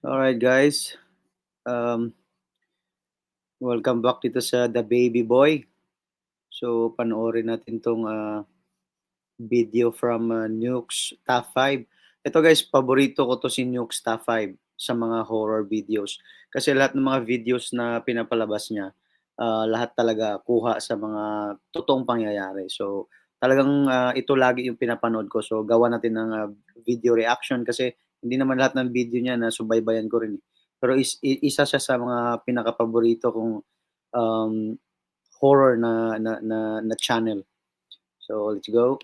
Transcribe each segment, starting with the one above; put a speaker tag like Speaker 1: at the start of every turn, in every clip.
Speaker 1: Alright guys, um, welcome back dito sa The Baby Boy. So panoorin natin 'tong, video from, Nukes Top 5. Ito guys, paborito ko 'to si Nukes Top 5 sa mga horror videos. Kasi lahat ng mga videos na pinapalabas niya, lahat talaga kuha sa mga totoong pangyayari. So talagang, ito lagi yung pinapanood ko. So gawa natin ng, video reaction kasi hindi naman lahat ng video niya nasubaybayan ko rin, eh. Pero isa siya sa mga pinakapaborito kong, um, horror na channel. So let's go.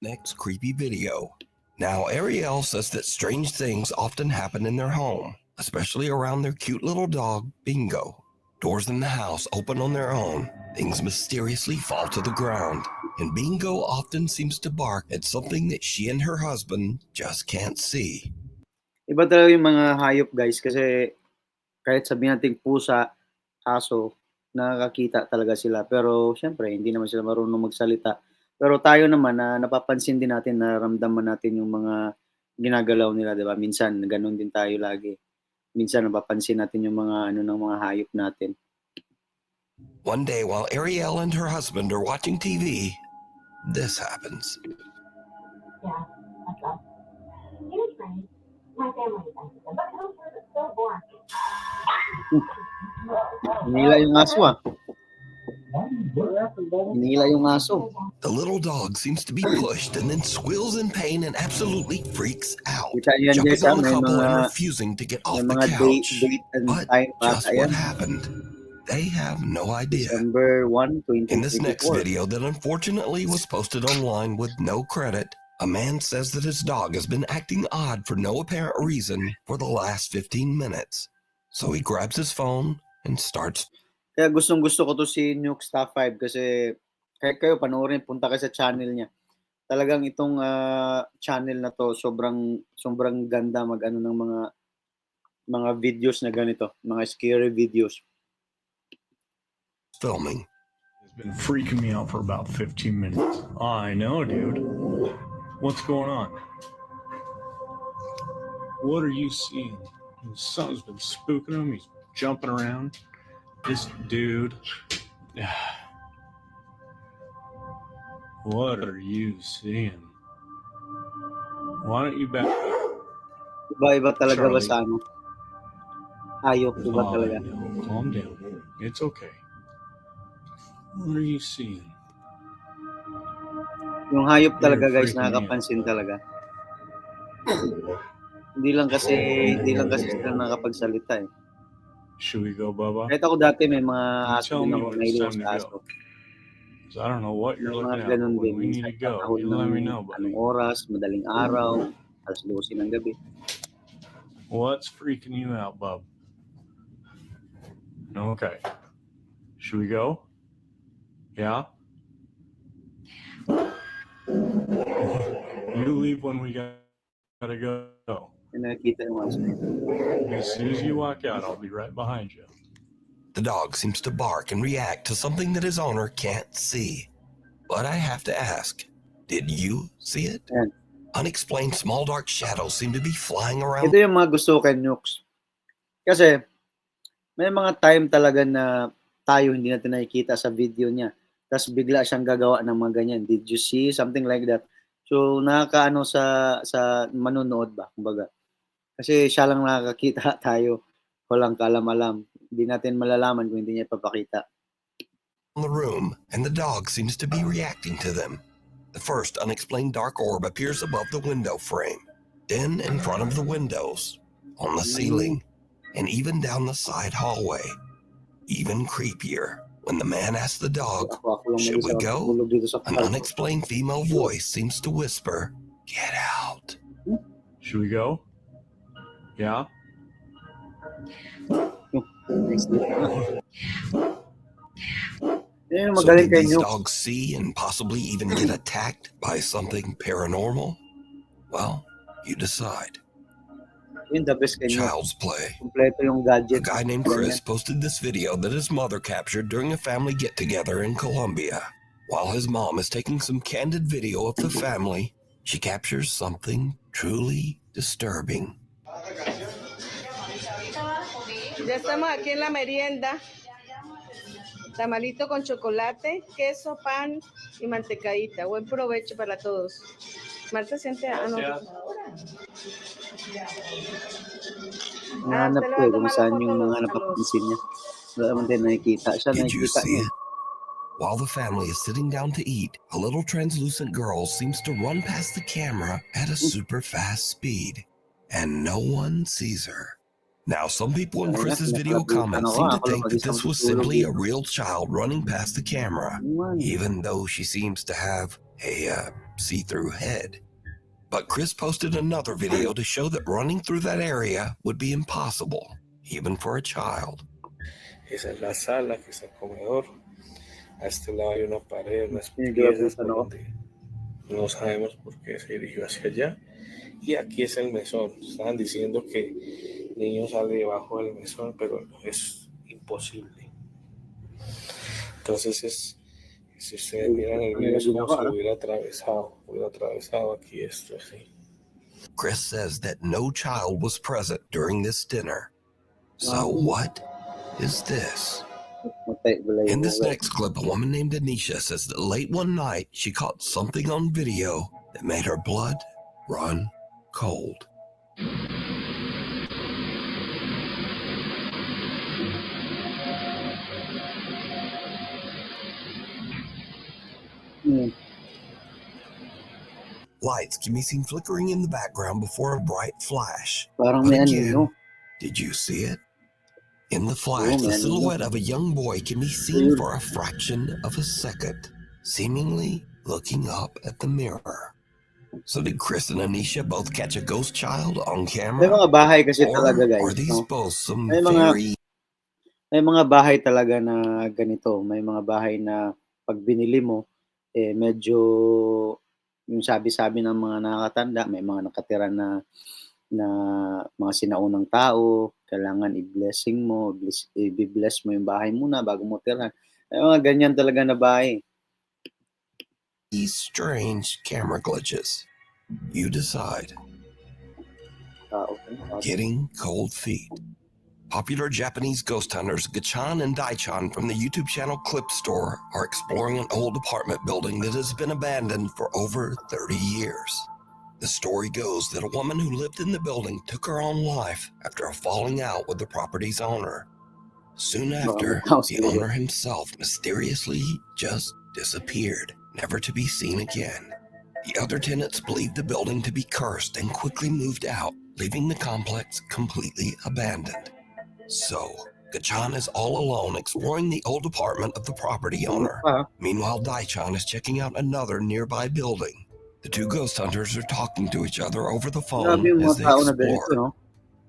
Speaker 2: Next creepy video. Now, Ariel says that strange things often happen in their home, especially around their cute little dog, Bingo. Doors in the house open on their own, things mysteriously fall to the ground, and Bingo often seems to bark at something that she and her husband just can't see.
Speaker 1: Iba talaga yung mga hayop guys kasi kahit sabihin nating pusa, aso, nakakakita talaga sila. Pero siyempre hindi naman sila marunong magsalita. Pero tayo naman na napapansin din natin, nararamdaman natin yung mga ginagalaw nila, 'di ba? Minsan gano'n din tayo lagi. Minsan napapansin natin yung mga ano ng mga hayop natin.
Speaker 2: One day, while Ariel and her husband are watching TV, this happens.
Speaker 3: Yeah, that's us. Here's Frank. My family is sensitive, but it's so boring.
Speaker 1: Hinila yung aso, ah. Hinila yung aso.
Speaker 2: The little dog seems to be pushed and then squeals in pain and absolutely freaks out,
Speaker 1: Kita niyo yan
Speaker 2: jumping
Speaker 1: guys,
Speaker 2: on the
Speaker 1: may
Speaker 2: couple and
Speaker 1: mga
Speaker 2: refusing to get off
Speaker 1: may
Speaker 2: the
Speaker 1: mga
Speaker 2: couch.
Speaker 1: date and
Speaker 2: But
Speaker 1: time
Speaker 2: just
Speaker 1: ata
Speaker 2: what
Speaker 1: yan.
Speaker 2: happened? They have no idea.
Speaker 1: December 1,
Speaker 2: In this next
Speaker 1: 2024.
Speaker 2: video that unfortunately was posted online with no credit, a man says that his dog has been acting odd for no apparent reason for the last 15 minutes. So he grabs his phone and starts.
Speaker 1: Kaya gustong-gusto ko 'to si Nukes Top 5 kasi kahit kayo panoorin, punta kayo sa channel niya. Talagang itong, channel na 'to sobrang sobrang ganda mag-ano ng mga videos na ganito, mga scary videos.
Speaker 2: Filming.
Speaker 4: It's been freaking me out for about 15 minutes. I know, dude. What's going on? What are you seeing? Something's been spooking him. He's jumping around. This dude. What are you seeing? Why don't you back up?
Speaker 1: Iba-iba talaga ba
Speaker 4: Charlie.
Speaker 1: sa ano, hayop, iba talaga.
Speaker 4: No, calm down. It's okay. What are you seeing?
Speaker 1: Yung hayop talaga
Speaker 4: You're
Speaker 1: guys,
Speaker 4: freaking me out.
Speaker 1: nakakapansin talaga. Hindi lang kasi sila nakakapagsalita, eh.
Speaker 4: Should we go, Bubba?
Speaker 1: Kahit ako dati may mga
Speaker 4: You
Speaker 1: aso
Speaker 4: tell
Speaker 1: din
Speaker 4: me
Speaker 1: ako,
Speaker 4: when it's
Speaker 1: mahilig
Speaker 4: time
Speaker 1: ako
Speaker 4: to
Speaker 1: sa
Speaker 4: go.
Speaker 1: aso.
Speaker 4: 'Cause I don't know what you're
Speaker 1: May
Speaker 4: looking
Speaker 1: mga
Speaker 4: at, but
Speaker 1: gano'n din,
Speaker 4: when we need
Speaker 1: minsan
Speaker 4: to go,
Speaker 1: tatahol
Speaker 4: you let me know, buddy.
Speaker 1: anong oras, madaling araw, 12:00 ng gabi.
Speaker 4: What's freaking you out, bub? Okay. Should we go? Yeah? You leave when we gotta go.
Speaker 1: May nakikita yung aso.
Speaker 4: As soon as you walk out, I'll be right behind you.
Speaker 2: The dog seems to bark and react to something that his owner can't see. But I have to ask, did you see it?
Speaker 1: Ayan.
Speaker 2: Unexplained small dark shadows seem to be flying around.
Speaker 1: Ito yung mga gusto ko kay Nukes. Kasi may mga time talaga na tayo hindi natin nakikita sa video niya. Tas bigla siyang gagawa ng mga ganyan. Did you see? Something like that. So nakakaano sa manonood ba kumbaga. Kasi siya lang nakakakita, tayo walang kaalam-alam. Hindi natin malalaman kung hindi niya ipapakita.
Speaker 2: In the room, and the dog seems to be reacting to them. The first unexplained dark orb appears above the window frame, then in front of the windows, on the ceiling, and even down the side hallway. Even creepier, when the man asks the dog,
Speaker 1: Ako lang
Speaker 2: should we
Speaker 1: mag-isa,
Speaker 2: go?
Speaker 1: tulog dito sa
Speaker 2: An
Speaker 1: kwarto.
Speaker 2: unexplained female voice seems to whisper, "Get out."
Speaker 4: Should we go? Yeah?
Speaker 1: Next day. Yan yung
Speaker 2: So
Speaker 1: magaling
Speaker 2: did
Speaker 1: kay
Speaker 2: these
Speaker 1: Nukes.
Speaker 2: dogs see and possibly even get attacked by something paranormal? Well, you decide.
Speaker 1: Yun the best kay Nukes.
Speaker 2: Child's play.
Speaker 1: Kompleto yung
Speaker 2: A
Speaker 1: gadget.
Speaker 2: guy named Chris posted this video that his mother captured during a family get-together in Colombia. While his mom is taking some candid video of the family, she captures something truly disturbing.
Speaker 5: Ya estamos aquí en la merienda. Tamalito con chocolate, queso, pan y mantecadita. Buen provecho para todos. Marta siente... Ah, no.
Speaker 1: Hinahanap
Speaker 5: Usted le
Speaker 1: ko
Speaker 5: va a
Speaker 1: kung
Speaker 5: tomar la
Speaker 1: saan
Speaker 5: foto
Speaker 1: yung mga
Speaker 5: a
Speaker 1: napapansin
Speaker 5: los...
Speaker 1: niya. Wala naman din nakikita. Siya
Speaker 2: Did you
Speaker 1: nakikita
Speaker 2: see
Speaker 1: niya.
Speaker 2: it? While the family is sitting down to eat, a little translucent girl seems to run past the camera at a super fast speed, and no one sees her. Now, some people in
Speaker 1: Kaya nga,
Speaker 2: Chris's video
Speaker 1: pinapalapitan
Speaker 2: comments
Speaker 1: ako.
Speaker 2: seem to
Speaker 1: Ako lang
Speaker 2: think that
Speaker 1: mag-isang
Speaker 2: this was
Speaker 1: tutulog
Speaker 2: simply a
Speaker 1: dito.
Speaker 2: real child running past the camera,
Speaker 1: Man.
Speaker 2: even though she seems to have a see-through head. But Chris posted another video to show that running through that area would be impossible, even for a child.
Speaker 6: Esa es la sala, que es el comedor. A este lado hay una pared, unas
Speaker 1: Pinaglabutan
Speaker 6: piezas por
Speaker 1: ako.
Speaker 6: donde no sabemos por qué se dirigió hacia allá. Y aquí es el mesón. Estaban diciendo que el niño sale debajo del mesón, pero es imposible. Entonces, si ustedes miran el video, es como si lo hubiera atravesado aquí esto así.
Speaker 2: Chris says that no child was present during this dinner. So what is this? In this next clip, a woman named Anisha says that late one night she caught something on video that made her blood run cold. Lights can be seen flickering in the background before a bright flash.
Speaker 1: Parang
Speaker 2: But
Speaker 1: may
Speaker 2: again,
Speaker 1: anino.
Speaker 2: did you see it? In the flash, the
Speaker 1: man.
Speaker 2: silhouette of a young boy can be seen for a fraction of a second, seemingly looking up at the mirror. So did Chris and Anisha both catch a ghost child on
Speaker 1: May
Speaker 2: camera?
Speaker 1: mga bahay kasi
Speaker 2: Or
Speaker 1: talaga,
Speaker 2: are
Speaker 1: guys.
Speaker 2: these
Speaker 1: No?
Speaker 2: both some
Speaker 1: May mga-
Speaker 2: very
Speaker 1: May mga bahay talaga na ganito. May mga bahay na pag binili mo, medyo yung sabi-sabi ng mga nakakatanda, may mga nakatira na mga sinaunang tao, kailangan i-blessing mo, i-bless mo yung bahay muna bago mo tirahan. May mga ganyan talaga na bahay.
Speaker 2: strange camera glitches? You decide.
Speaker 1: Tao.
Speaker 2: Getting cold feet. Popular Japanese ghost hunters Gachan and Daichan from the YouTube channel Clip Store are exploring an old apartment building that has been abandoned for over 30 years. The story goes that a woman who lived in the building took her own life after a falling out with the property's owner. Soon after, the owner himself mysteriously just disappeared, never to be seen again. The other tenants believed the building to be cursed and quickly moved out, leaving the complex completely abandoned. So, Gachan is all alone exploring the old apartment of the property owner. Meanwhile, Daichan is checking out another nearby building. The two ghost hunters are talking to each other over the phone as they explore.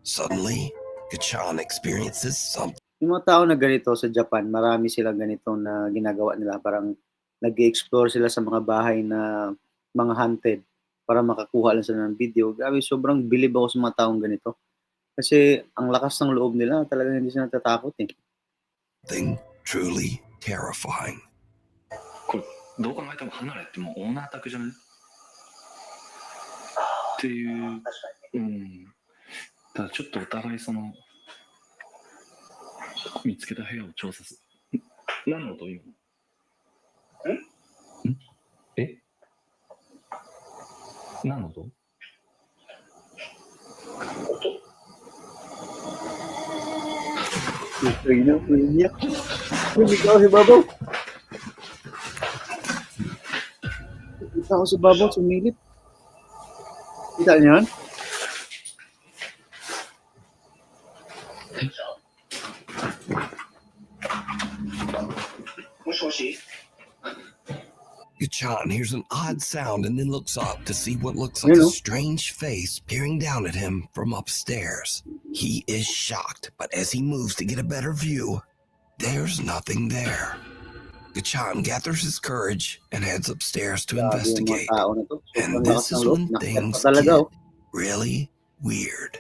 Speaker 2: Suddenly, Gachan experiences something.
Speaker 1: Yung mga tao na ganito sa Japan, marami silang ganito na ginagawa nila. Parang nag-explore sila sa mga bahay na mga haunted para makakuha lang sila ng video. Grabe, sobrang bilib ako sa mga taong ganito. Kasi ang lakas ng loob nila, talagang hindi sila natatakot eh.
Speaker 2: Thing truly terrifying.
Speaker 7: どう考えても離れってもうオーナー宅じゃないっていう、ただちょっとお互いその見つけた部屋を調査する。何の音今？え？何の音
Speaker 1: Umiyak. Umigaw si Babaw. Kita ako si Babaw, sumilip. Kita niyo yan?
Speaker 2: Gachan hears an odd sound and then looks up to see what looks like a strange face peering down at him from upstairs. He is shocked, but as he moves to get a better view, there's nothing there. Gachan gathers his courage and heads upstairs to investigate. And this is when things get really weird.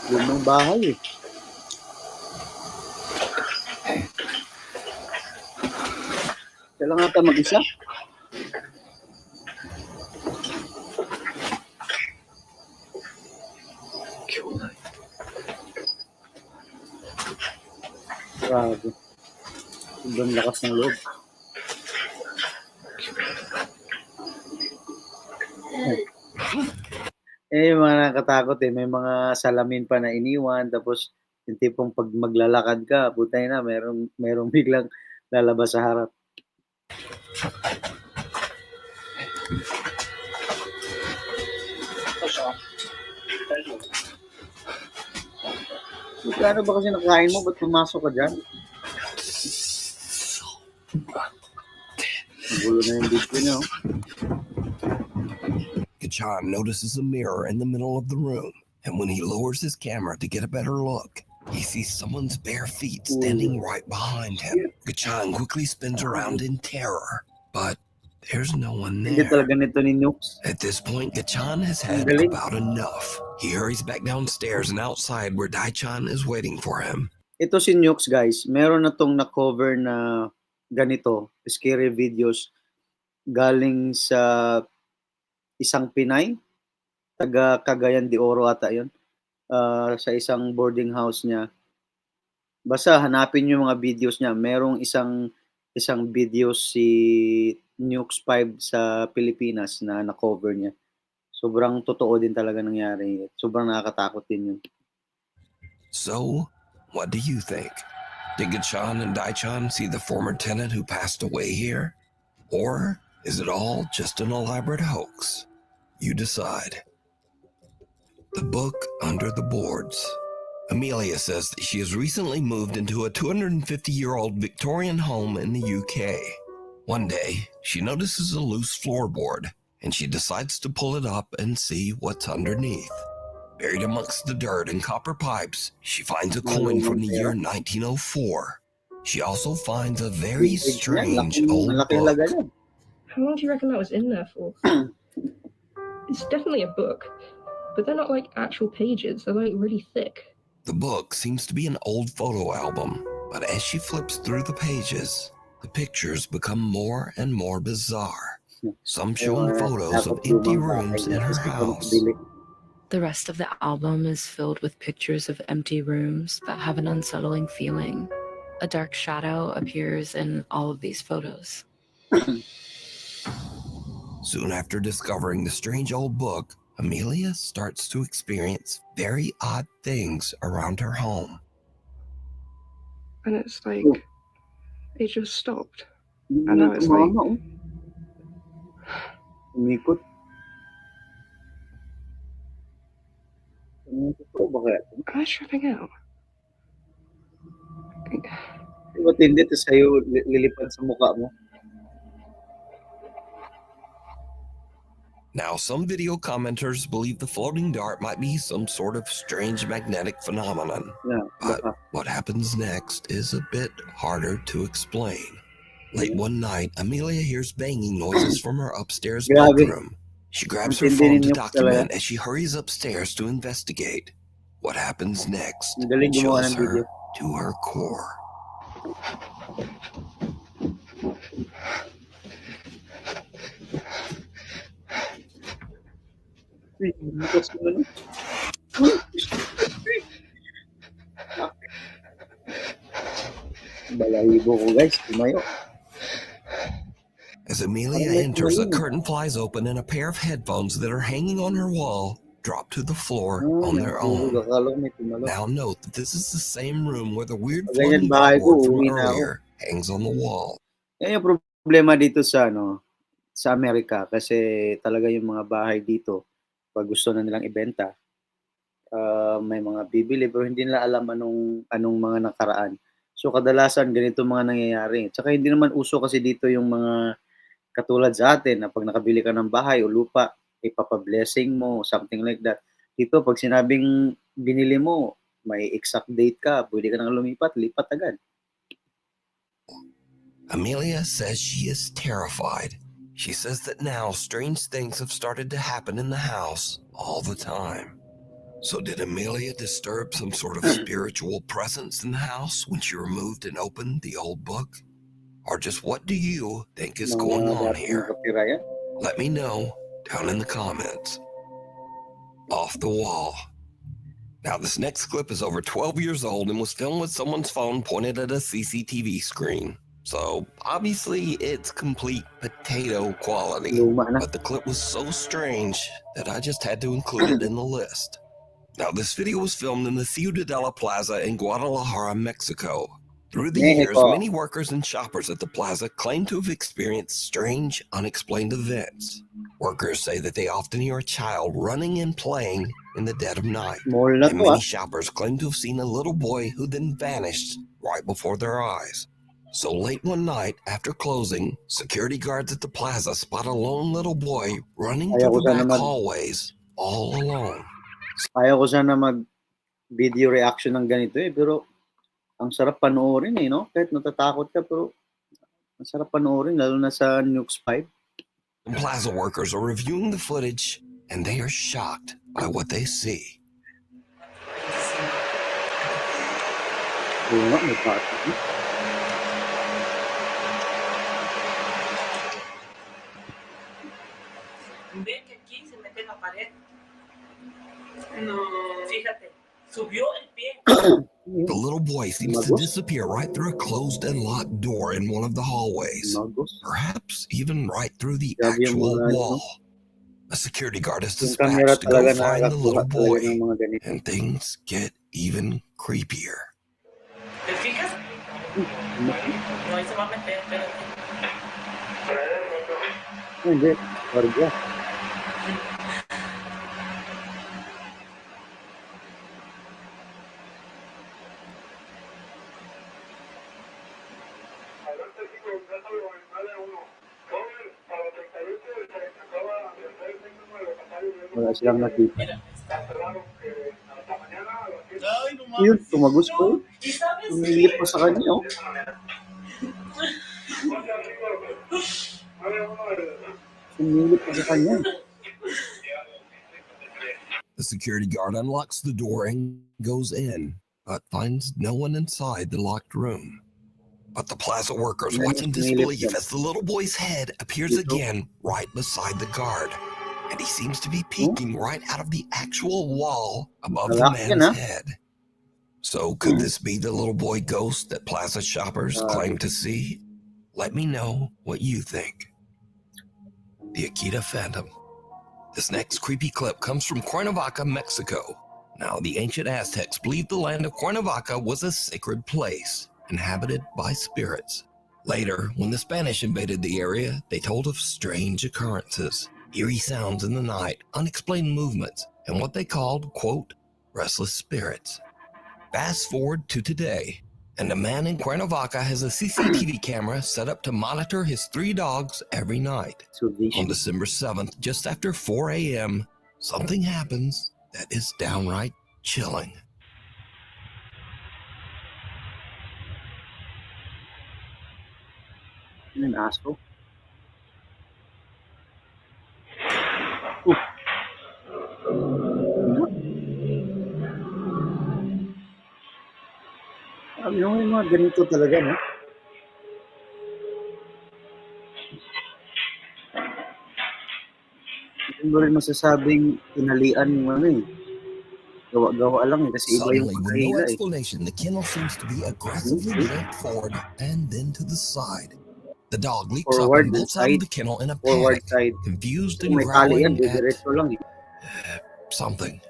Speaker 1: Lumang bahay eh. Kailangan ka mag-isa? Grabe. Sobrang lakas ng loob. Yung mga nakakatakot eh. May mga salamin pa na iniwan. Tapos, yung tipong pag maglalakad ka, putay na, merong biglang lalabas sa harap. Ano ba kasi nakain mo? Ba't pumasok ka dyan? Magulo na yung video niyo.
Speaker 2: Gachan notices a mirror in the middle of the room, and when he lowers his camera to get a better look, he sees someone's bare feet standing right behind him. Gachan quickly spins around in terror, but there's no one
Speaker 1: Hindi
Speaker 2: there.
Speaker 1: talaga nito ni Nukes.
Speaker 2: At this point, Gachan has had
Speaker 1: Galing.
Speaker 2: about enough. He hurries back downstairs and outside where Daichan is waiting for him.
Speaker 1: Ito si Nukes, guys. Meron na tong na-cover na ganito, scary videos galing sa isang Pinay, taga Cagayan de Oro ata yun, sa isang boarding house niya. Basta hanapin niyo yung mga videos niya. Merong isang video si Nukes 5 sa Pilipinas na na-cover niya. Sobrang totoo din talaga nangyari. Sobrang nakakatakot din yun.
Speaker 2: So, what do you think? Did Gachan and Daichan see the former tenant who passed away here? Or is it all just an elaborate hoax? You decide. The book under the boards. Amelia says that she has recently moved into a 250-year-old Victorian home in the UK. One day, she notices a loose floorboard, and she decides to pull it up and see what's underneath. Buried amongst the dirt and copper pipes, she finds a coin from the year 1904. She also finds a very strange old book.
Speaker 8: How long do you reckon that was in there for? It's definitely a book, but they're not like actual pages, they're like really thick.
Speaker 2: The book seems to be an old photo album, but as she flips through the pages, the pictures become more and more bizarre. Some showing photos of empty rooms in her house.
Speaker 9: The rest of the album is filled with pictures of empty rooms that have an unsettling feeling. A dark shadow appears in all of these photos.
Speaker 2: Soon after discovering the strange old book, Amelia starts to experience very odd things around her home.
Speaker 8: And it's like, it just stopped. And now it's like,
Speaker 1: Umikot.
Speaker 8: am I tripping out?
Speaker 1: Ba't hindi ito sa'yo lilipad sa mukha mo?
Speaker 2: Now, some video commenters believe the floating dart might be some sort of strange magnetic phenomenon.
Speaker 1: Yeah,
Speaker 2: But what happens next is a bit harder to explain. Late one night, Amelia hears banging noises from her upstairs bedroom. She grabs her phone to document as she hurries upstairs to investigate. What happens next chills her to her core.
Speaker 1: Balahibo ko, guys. Tumayo.
Speaker 2: As Amelia enters, a curtain flies open and a pair of headphones that are hanging on her wall drop to the floor on their own. Now note that this is the same room where the weird floating board from earlier hangs on the wall.
Speaker 1: Yan yung problema dito sa sa Amerika kasi talaga yung mga bahay dito pag gusto na nilang ibenta, may mga bibili pero hindi nila alam anong mga nakaraan. So kadalasan ganito mga nangyayari. Tsaka hindi naman uso kasi dito yung mga katulad sa atin na pag nakabili ka ng bahay o lupa, ipapa-blessing mo, something like that. Dito pag sinabing binili mo, may exact date ka, pwede ka nang lumipat, lipat agad.
Speaker 2: Amelia says she is terrified. She says that now strange things have started to happen in the house all the time. So did Amelia disturb some sort of spiritual presence in the house when she removed and opened the old book? Or just what do you think is going on here? Let me know down in the comments. Off the Wall. Now, this next clip is over 12 years old and was filmed with someone's phone pointed at a CCTV screen. So, obviously, it's complete potato quality.
Speaker 1: Luma na.
Speaker 2: But the clip was so strange that I just had to include it in the list. Now, this video was filmed in the Ciudadela Plaza in Guadalajara, Mexico. Through the years,
Speaker 1: Mexico.
Speaker 2: many workers and shoppers at the plaza claim to have experienced strange, unexplained events. Workers say that they often hear a child running and playing in the dead of night.
Speaker 1: Mall na
Speaker 2: And
Speaker 1: to,
Speaker 2: many shoppers claim to have seen a little boy who then vanished right before their eyes. So late one night, after closing, security guards at the plaza spot a lone little boy running
Speaker 1: Ayaw
Speaker 2: through
Speaker 1: ko
Speaker 2: the
Speaker 1: sana
Speaker 2: back
Speaker 1: mag-
Speaker 2: hallways all alone.
Speaker 1: Ayaw ko sana mag-video reaction ng ganito pero ang sarap panoorin no? Kahit natatakot ka, pero ang sarap panoorin, lalo na sa Nukes 5.
Speaker 2: The plaza workers are reviewing the footage, and they are shocked by what they see.
Speaker 1: Oo nga, may party.
Speaker 10: Ven que aquí se mete en la pared. No, fíjate, subió el pie.
Speaker 2: The little boy seems to disappear right through a closed and locked door in one of the hallways. Perhaps even right through the actual wall. A security guard is
Speaker 1: Yung camera
Speaker 2: dispatched to go
Speaker 1: talaga
Speaker 2: find the little
Speaker 1: nakakakuha talaga
Speaker 2: boy,
Speaker 1: ng mga ganito.
Speaker 2: and things get even creepier.
Speaker 10: ¿Te fijas? No, ahí se va a meter, espérate.
Speaker 1: Hindi, guardia. Wala silang nakita. Yun, tumagos ko. Tumilip pa sa kanya, oh. Tumilip pa sa kanya.
Speaker 2: The security guard unlocks the door and goes in, but finds no one inside the locked room. But the plaza workers watch in disbelief as the little boy's head appears again right beside the guard. And he seems to be peeking right out of the actual wall above the man's head. So could this be the little boy ghost that plaza shoppers claim to see? Let me know what you think. The Akita Phantom. This next creepy clip comes from Cuernavaca, Mexico. Now, the ancient Aztecs believed the land of Cuernavaca was a sacred place, inhabited by spirits. Later, when the Spanish invaded the area, they told of strange occurrences, eerie sounds in the night, unexplained movements, and what they called, quote, restless spirits. Fast forward to today, and a man in Cuernavaca has a CCTV camera set up to monitor his 3 dogs every night. On December 7th, just after 4 a.m., something happens that is downright chilling.
Speaker 1: An asshole. Yung mga ganito talaga, no? Hindi mo rin masasabing tinalian yung ano eh. Gawa-gawa lang eh, kasi iba yung
Speaker 2: Suddenly, with no
Speaker 1: pagkahila eh.
Speaker 2: explanation, the kennel seems to be aggressively jerked forward and then to the side. The dog leaps up and bolts out of the kennel in a panic, confused and growling at something.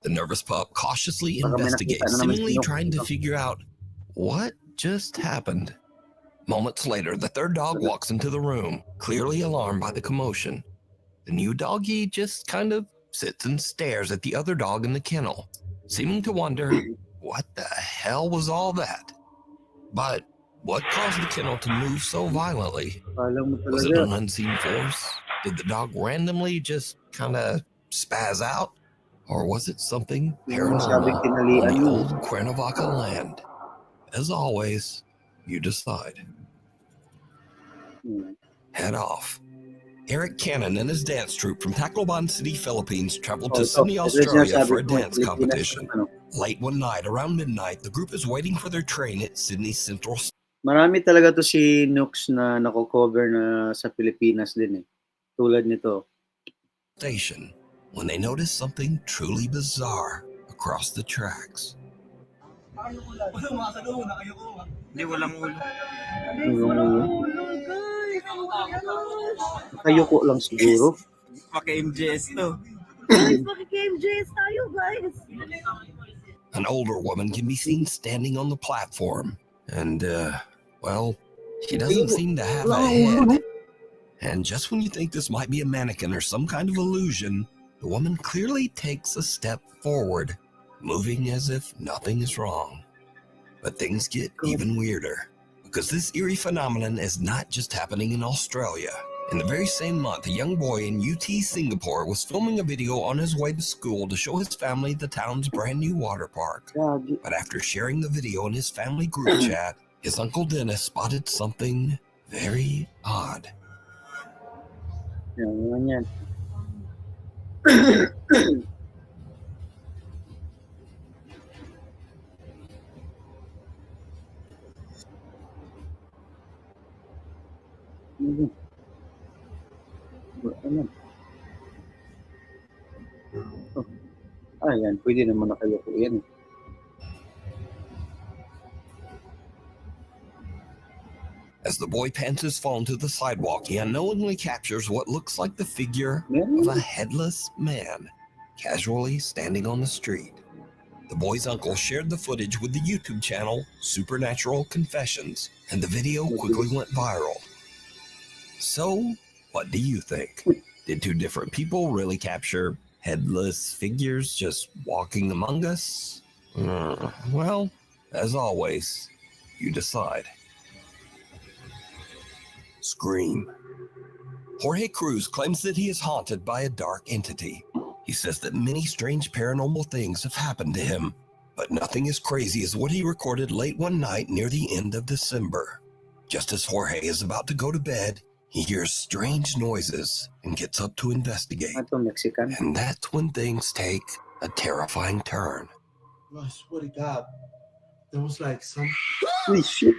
Speaker 2: The nervous pup cautiously investigates, seemingly trying to figure out what just happened. Moments later, the third dog walks into the room, clearly alarmed by the commotion. The new doggy just kind of sits and stares at the other dog in the kennel, seeming to wonder, what the hell was all that? But what caused the kennel to move so violently? Was it an unseen force? Did the dog randomly just kind of spaz out? Or was it something paranormal on the old Cuernavaca land? As always, you decide. Head off. Eric Cannon and his dance troupe from Tacloban City, Philippines traveled to Sydney, Australia for a dance competition. Late one night, around midnight, the group is waiting for their train at Sydney Central.
Speaker 1: Marami talaga to si Nukes na nako-cover na sa Pilipinas din eh. Tulad nito.
Speaker 2: Station, when they notice something truly bizarre. across the tracks.
Speaker 1: Hindi, walang ulo. Nakayuko lang siguro.
Speaker 11: Maka-MJS to.
Speaker 2: An older woman can be seen standing on the platform, and, well, she doesn't seem to have a head. And just when you think this might be a mannequin or some kind of illusion, the woman clearly takes a step forward, moving as if nothing is wrong. But things get even weirder, because this eerie phenomenon is not just happening in Australia. In the very same month, a young boy in UT Singapore was filming a video on his way to school to show his family the town's brand new water park. But after sharing the video in his family group chat, his Uncle Dennis spotted something very odd.
Speaker 1: Yan. Ano? Oh. Yan. Pwede naman nakayuko yan.
Speaker 2: As the boy pans his phone to the sidewalk, he unknowingly captures what looks like the figure of a headless man casually standing on the street. The boy's uncle shared the footage with the YouTube channel Supernatural Confessions, and the video quickly went viral. So, what do you think? Did two different people really capture headless figures just walking among us? Well, as always, you decide. Scream. Jorge Cruz claims that he is haunted by a dark entity. He says that many strange paranormal things have happened to him, but nothing as crazy as what he recorded late one night near the end of December. Just as Jorge is about to go to bed, he hears strange noises and gets up to investigate.
Speaker 1: Mexican.
Speaker 2: And that's when things take a terrifying turn.
Speaker 11: I swear to God, there was like some.
Speaker 1: Holy shit.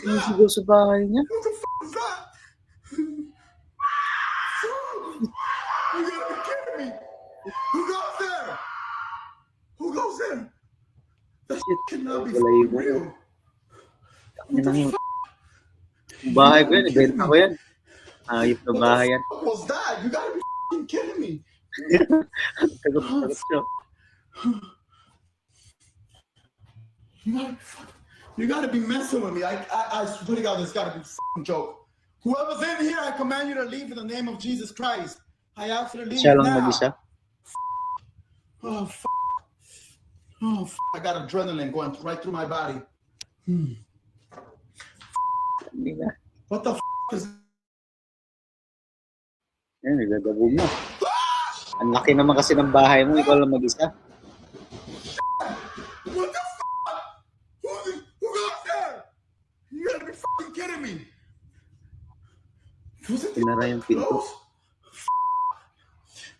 Speaker 1: Nasigaw sa bahay niya.
Speaker 11: What the fuck is that? You gotta be kidding me! Who goes there? Who goes there? That shit cannot be fucking real. What the fuck?
Speaker 1: Bahay ko yan, ibenta ko yan. Ayop na bahay yan.
Speaker 11: What was that? You gotta be fucking kidding me!
Speaker 1: Tagot siya.
Speaker 11: You gotta be messing with me. I swear to God, this gotta be a fucking joke. Whoever's in here, I command you to leave in the name of Jesus Christ. I ask you to leave
Speaker 1: Siya lang
Speaker 11: now.
Speaker 1: mag-isa.
Speaker 11: Oh, I got adrenaline going right through my body. What the is
Speaker 1: Yan, nagagabog mo. Ang laki naman kasi ng bahay mo, ikaw lang mag-isa.
Speaker 11: What the Who got there? You gotta be fucking kidding me. Was it
Speaker 1: Pinara yung pinto.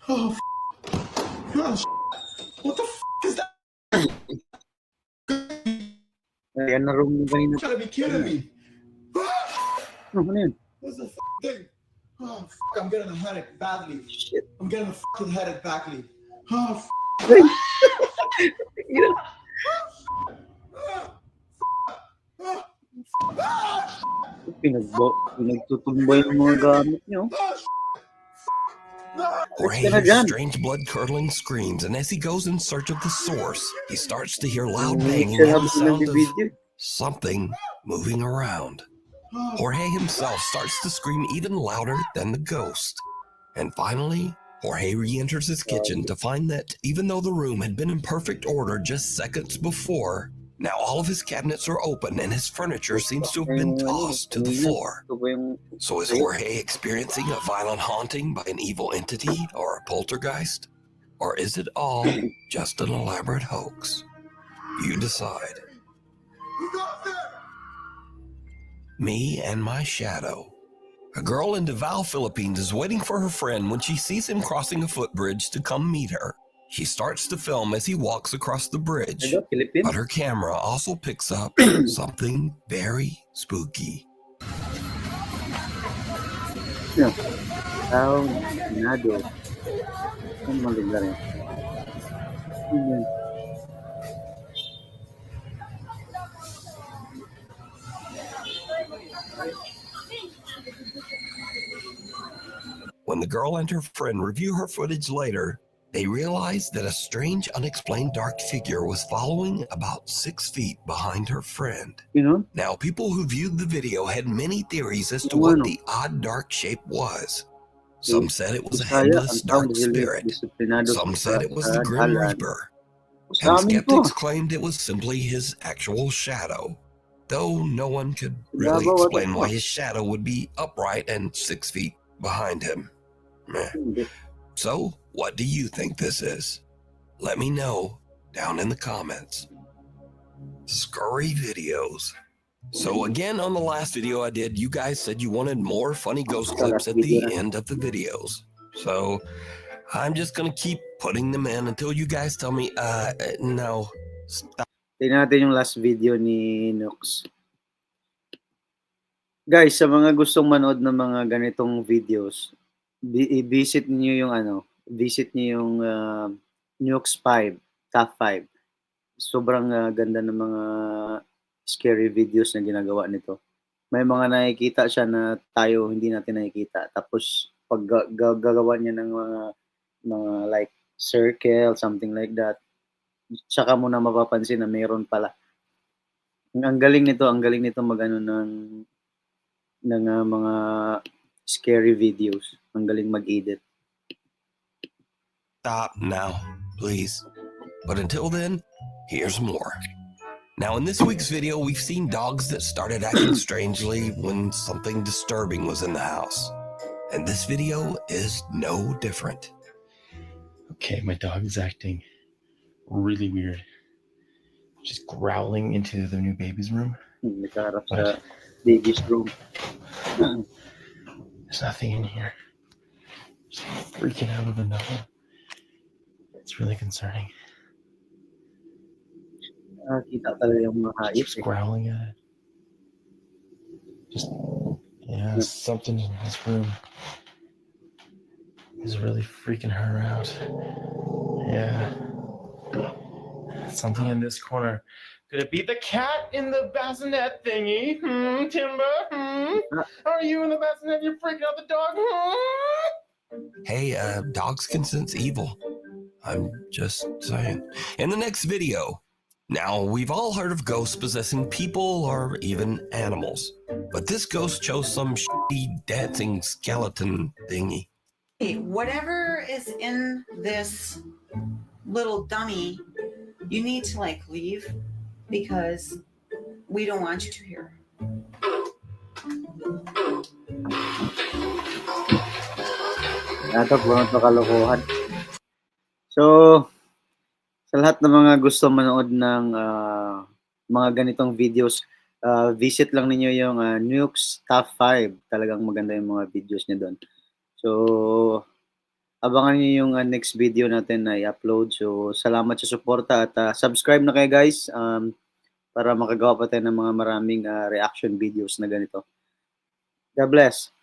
Speaker 11: Oh, what the is that?
Speaker 1: Yan na room mo kanina.
Speaker 11: You gotta be kidding me.
Speaker 1: Ano yun?
Speaker 11: What's the thing? Oh, I'm getting a headache badly.
Speaker 1: Shit.
Speaker 11: I'm getting a fucking headache badly. Oh,
Speaker 1: Pinagtutumboy ng mga gamit niyo.
Speaker 2: Jorge hears strange blood-curdling screams, and as he goes in search of the source, he starts to hear loud banging and the sound of something moving around. Jorge himself starts to scream even louder than the ghost. And finally, Jorge re-enters his kitchen to find that even though the room had been in perfect order just seconds before, now all of his cabinets are open and his furniture seems to have been tossed to the floor. So is Jorge experiencing a violent haunting by an evil entity or a poltergeist? Or is it all just an elaborate hoax? You decide. Me and my shadow. A girl in Davao, Philippines is waiting for her friend when she sees him crossing a footbridge to come meet her. She starts to film as he walks across the bridge, but her camera also picks up something very spooky.
Speaker 1: Yeah. Taong Senado. Ano mga lugar yan? Ano yan?
Speaker 2: When the girl and her friend review her footage later, they realized that a strange, unexplained dark figure was following about 6 feet behind her friend.
Speaker 1: You know?
Speaker 2: Now, people who viewed the video had many theories as to
Speaker 1: Yung
Speaker 2: what
Speaker 1: ano?
Speaker 2: the odd dark shape was. Some said it was a
Speaker 1: Bisaya,
Speaker 2: headless
Speaker 1: ang taong
Speaker 2: dark spirit.
Speaker 1: disiplinado
Speaker 2: Some
Speaker 1: sa
Speaker 2: said it was the Grim
Speaker 1: dalan.
Speaker 2: Reaper.
Speaker 1: Sa
Speaker 2: And
Speaker 1: amin to.
Speaker 2: skeptics claimed it was simply his actual shadow, though no one could really
Speaker 1: Davao,
Speaker 2: explain
Speaker 1: ano
Speaker 2: why
Speaker 1: to?
Speaker 2: his shadow would be upright and 6 feet behind him. Meh.
Speaker 1: Hindi.
Speaker 2: So, what do you think this is? Let me know down in the comments. Scurry videos. So again, on the last video I did, you guys said you wanted more funny ghost clips at the end of the videos. So I'm just gonna keep putting them in until you guys tell me, no, stop.
Speaker 1: Tingnan natin yung last video ni Nux. Guys, sa mga gustong manood ng mga ganitong videos, i-visit niyo yung visit niyo yung Nux 5, top 5. Sobrang ganda ng mga scary videos na ginagawa nito. May mga nakikita siya na tayo hindi natin nakikita. Tapos pag gagawa niya ng mga like circle, something like that, saka mo na mapapansin na mayroon pala. Ang galing nito magano ng mga scary videos. Ang galing mag-edit.
Speaker 2: Stop now, please. But until then, here's more. Now, in this week's video, we've seen dogs that started acting strangely when something disturbing was in the house. And this video is no different.
Speaker 12: Okay, my dog is acting really weird. Just growling into the new baby's room.
Speaker 1: Nakaharap sa baby's room.
Speaker 12: There's nothing in here. Just freaking out of the nothing. It's really concerning.
Speaker 1: Kita talaga yung mga hayop.
Speaker 12: Just growling at it. Just, yeah, something in his room is really freaking her out. Yeah. Something in this corner. Could it be the cat in the bassinet thingy? Timber? Are you in the bassinet? You're freaking out the dog?
Speaker 2: Hey, dogs can sense evil. I'm just saying. In the next video, now we've all heard of ghosts possessing people or even animals, but this ghost chose some shitty dancing skeleton thingy.
Speaker 13: Hey, whatever is in this little dummy, you need to leave because we don't want you to hear.
Speaker 1: Puro to kalokohan. So, sa lahat ng mga gusto manood ng mga ganitong videos, visit lang ninyo yung Nux Top 5. Talagang maganda yung mga videos niya doon. So, abangan niyo yung next video natin na i-upload. So, salamat sa suporta at subscribe na kayo guys para makagawa pa tayo ng mga maraming reaction videos na ganito. God bless.